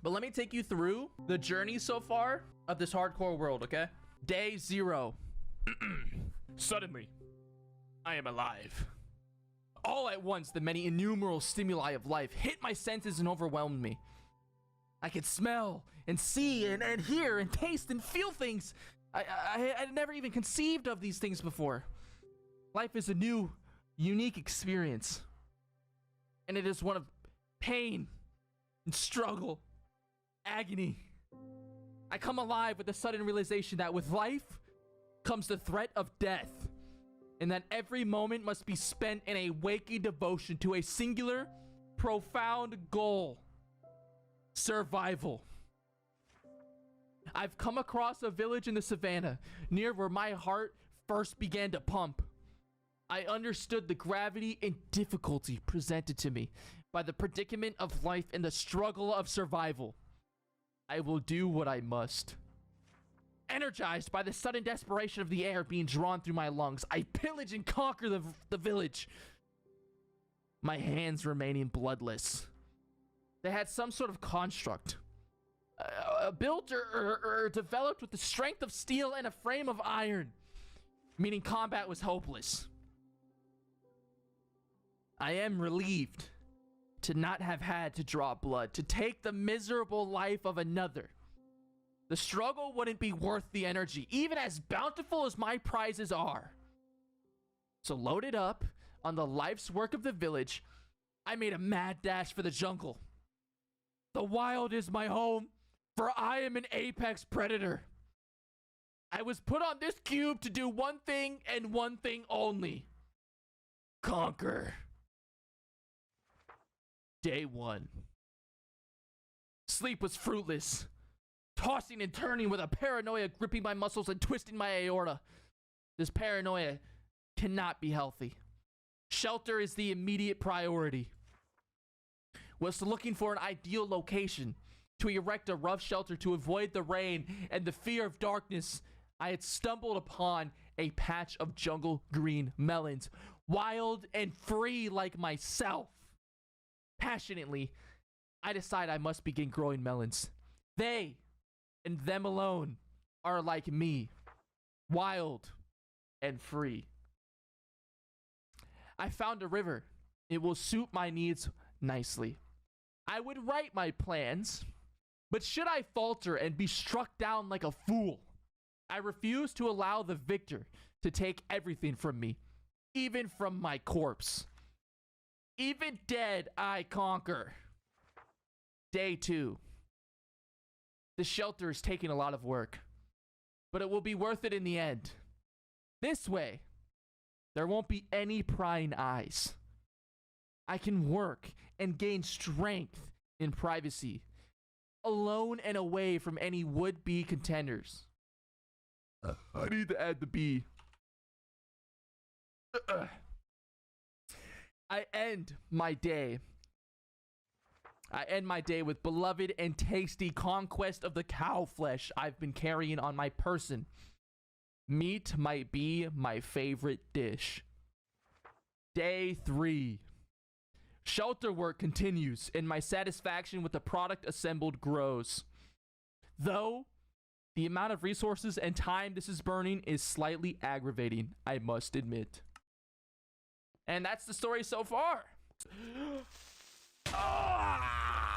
But let me take you through the journey so far of this hardcore world, okay? Day 0. Suddenly, I am alive. All at once, the many innumerable stimuli of life hit my senses and overwhelmed me. I could smell and see and hear and taste and feel things I had never even conceived of these things before. Life is a new, unique experience. And it is one of pain and struggle, agony. I come alive with the sudden realization that with life comes the threat of death, and that every moment must be spent in a waking devotion to a singular, profound goal: survival. I've come across a village in the savannah, near where my heart first began to pump. I understood the gravity and difficulty presented to me by the predicament of life and the struggle of survival. I will do what I must. Energized by the sudden desperation of the air being drawn through my lungs, I pillage and conquer the village, my hands remaining bloodless. They had some sort of construct, built or developed with the strength of steel and a frame of iron, meaning combat was hopeless. I am relieved to not have had to draw blood, to take the miserable life of another. The struggle wouldn't be worth the energy, even as bountiful as my prizes are. So loaded up on the life's work of the village, I made a mad dash for the jungle. The wild is my home, for I am an apex predator. I was put on this cube to do one thing and one thing only: conquer. Day 1. Sleep was fruitless. Tossing and turning with a paranoia gripping my muscles and twisting my aorta. This paranoia cannot be healthy. Shelter is the immediate priority. Was looking for an ideal location to erect a rough shelter to avoid the rain and the fear of darkness. I had stumbled upon a patch of jungle green melons, wild and free like myself. Passionately, I decide I must begin growing melons. They, and them alone, are like me, wild and free. I found a river. It will suit my needs nicely. I would write my plans, but should I falter and be struck down like a fool, I refuse to allow the victor to take everything from me, even from my corpse. Even dead, I conquer. Day 2. The shelter is taking a lot of work, but it will be worth it in the end. This way, there won't be any prying eyes. I can work and gain strength in privacy, alone and away from any would-be contenders. I need to add the B. I end my day with beloved and tasty conquest of the cow flesh I've been carrying on my person. Meat might be my favorite dish. Day 3. Shelter work continues, and my satisfaction with the product assembled grows. Though, the amount of resources and time this is burning is slightly aggravating, I must admit. And that's the story so far. Ah!